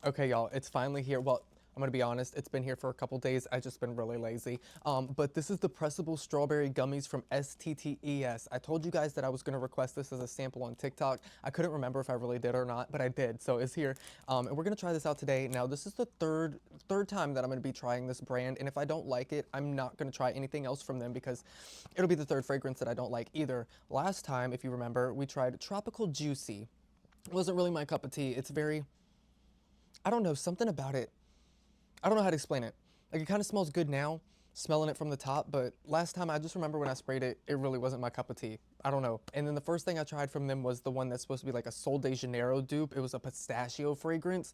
Okay, y'all, it's finally here. Well, I'm gonna be honest, it's been here for a couple days. I've just been really lazy. But this is the Pressable Strawberry Gummies from STTES. I told you guys that I was gonna request this as a sample on TikTok. I couldn't remember if I really did or not, but I did, so it's here. And we're gonna try this out today. Now, this is the third time that I'm gonna be trying this brand, and if I don't like it, I'm not gonna try anything else from them because it'll be the third fragrance that I don't like either. Last time, if you remember, we tried Tropical Juicy. It wasn't really my cup of tea. It's very, I don't know, something about it. I don't know how to explain it. Like, it kind of smells good now, smelling it from the top, but last time I just remember when I sprayed it, it really wasn't my cup of tea. I don't know. And then the first thing I tried from them was the one that's supposed to be like a Sol de Janeiro dupe. It was a pistachio fragrance.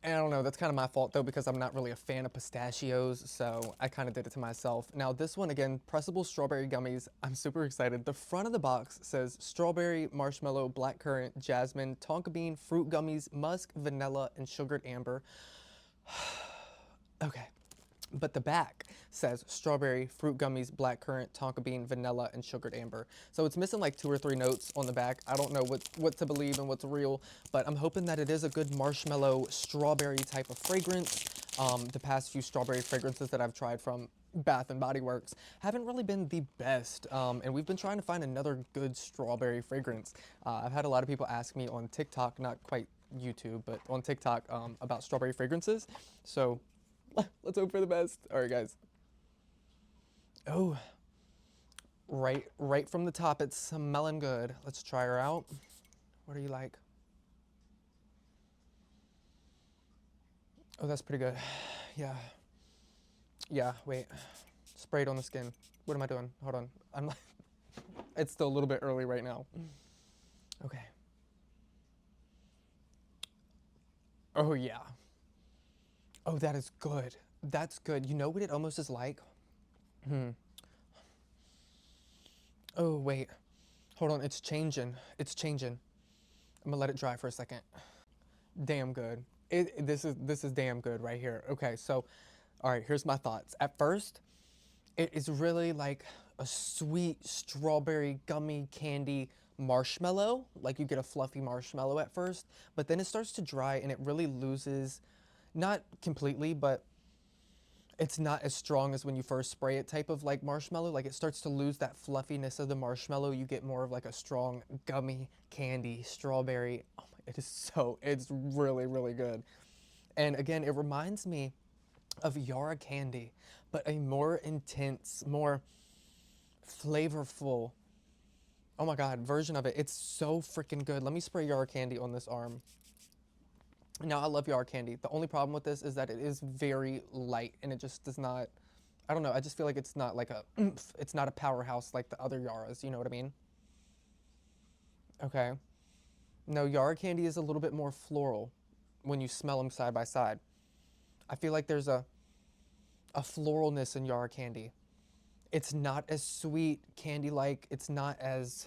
And I don't know, that's kind of my fault though, because I'm not really a fan of pistachios, so I kind of did it to myself. Now this one, again, Pressable Strawberry Gummies. I'm super excited. The front of the box says strawberry, marshmallow, blackcurrant, jasmine, tonka bean, fruit gummies, musk, vanilla, and sugared amber. Okay. But the back says strawberry, fruit gummies, blackcurrant, tonka bean, vanilla, and sugared amber. So it's missing like 2 or 3 notes on the back. I don't know what to believe and what's real, but I'm hoping that it is a good marshmallow strawberry type of fragrance. The past few strawberry fragrances that I've tried from Bath and Body Works haven't really been the best, and we've been trying to find another good strawberry fragrance. I've had a lot of people ask me on TikTok, not quite YouTube, but on TikTok, about strawberry fragrances. So let's hope for the best. All right, guys. Oh, right from the top, it's smelling good. Let's try her out. What are you like? Oh, that's pretty good. Yeah. Yeah, wait. Sprayed on the skin. What am I doing? Hold on. I'm like, it's still a little bit early right now. Okay. Oh, yeah. Oh, that is good. That's good. You know what it almost is like? Oh, wait. Hold on. It's changing. It's changing. I'm gonna let it dry for a second. Damn good. This is damn good right here. Okay, so all right, here's my thoughts. At first, it is really like a sweet strawberry gummy candy marshmallow. Like you get a fluffy marshmallow at first, but then it starts to dry and it really loses, not completely, but it's not as strong as when you first spray it type of like marshmallow. Like it starts to lose that fluffiness of the marshmallow. You get more of like a strong gummy candy strawberry. Oh my, it's really, really good. And again, it reminds me of Yara candy, but a more intense, more flavorful, oh my God, version of it. It's so freaking good. Let me spray Yara candy on this arm. Now, I love Yara candy. The only problem with this is that it is very light and it just does not, I don't know, I just feel like it's not like a oomph. It's not a powerhouse like the other Yaras, you know what I mean? Okay. No, Yara candy is a little bit more floral when you smell them side by side. I feel like there's a floralness in Yara candy. It's not as sweet candy-like. It's not as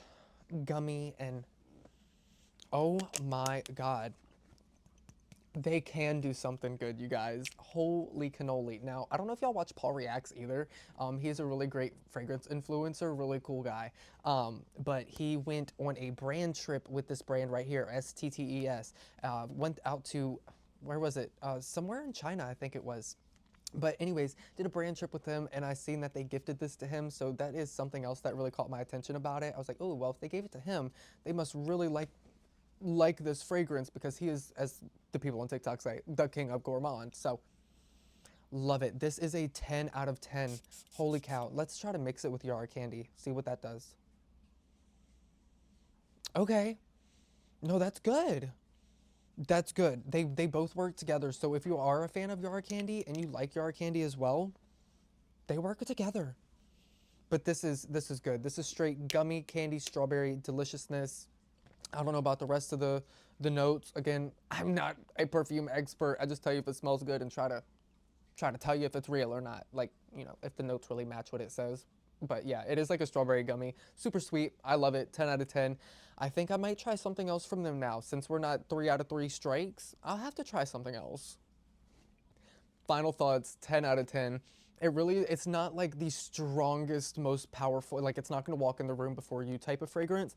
gummy and oh my God. They can do something good, you guys. Holy cannoli. Now, I don't know if y'all watch Paul Reacts either. He's a really great fragrance influencer, really cool guy. But he went on a brand trip with this brand right here, STTES. Went out to, where was it? Somewhere in China, I think it was. But anyways, did a brand trip with him and I seen that they gifted this to him. So that is something else that really caught my attention about it. I was like, oh, well, if they gave it to him, they must really like this fragrance because he is, as the people on TikTok say, the king of gourmand. So love it. This is a 10 out of 10. Holy cow. Let's try to mix it with Yara candy. See what that does. Okay. No, that's good. That's good. They both work together. So if you are a fan of Yara candy and you like Yara candy as well, they work together. But this is good. This is straight gummy candy strawberry deliciousness. I don't know about the rest of the notes. Again, I'm not a perfume expert. I just tell you if it smells good and try to tell you if it's real or not. Like, you know, if the notes really match what it says. But yeah, it is like a strawberry gummy. Super sweet. I love it. 10 out of 10. I think I might try something else from them now. Since we're not 3 out of 3 strikes, I'll have to try something else. Final thoughts, 10 out of 10. It's not like the strongest, most powerful, like it's not going to walk in the room before you type of fragrance,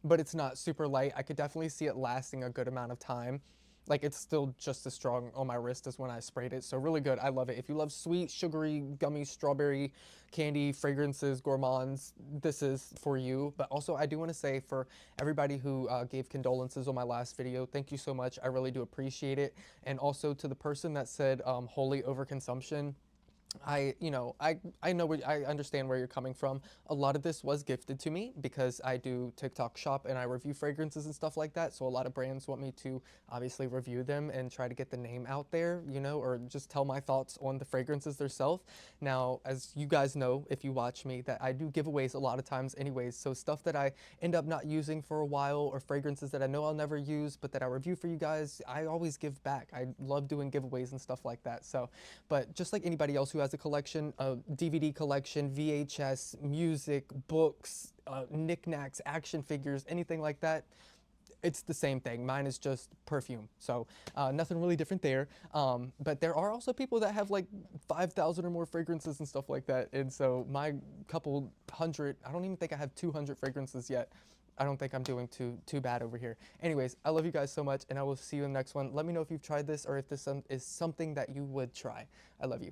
but it's not super light. I could definitely see it lasting a good amount of time. like it's still just as strong on my wrist as when I sprayed it. So really good. I love it. If you love sweet, sugary, gummy, strawberry candy, fragrances, gourmands, this is for you. But also I do want to say for everybody who gave condolences on my last video, thank you so much. I really do appreciate it. And also to the person that said holy overconsumption, I know I understand where you're coming from. A lot of this was gifted to me because I do TikTok shop and I review fragrances and stuff like that. So a lot of brands want me to obviously review them and try to get the name out there, or just tell my thoughts on the fragrances themselves. Now, as you guys know, if you watch me, that I do giveaways a lot of times anyways. So stuff that I end up not using for a while or fragrances that I know I'll never use, but that I review for you guys, I always give back. I love doing giveaways and stuff like that. So, but just like anybody else who has a collection, a DVD collection, VHS, music, books, knickknacks, action figures, anything like that, it's the same thing. Mine is just perfume. So nothing really different there. But there are also people that have like 5,000 or more fragrances and stuff like that. And so my couple hundred, I don't even think I have 200 fragrances yet. I don't think I'm doing too bad over here. Anyways, I love you guys so much, and I will see you in the next one. Let me know if you've tried this or if this is something that you would try. I love you.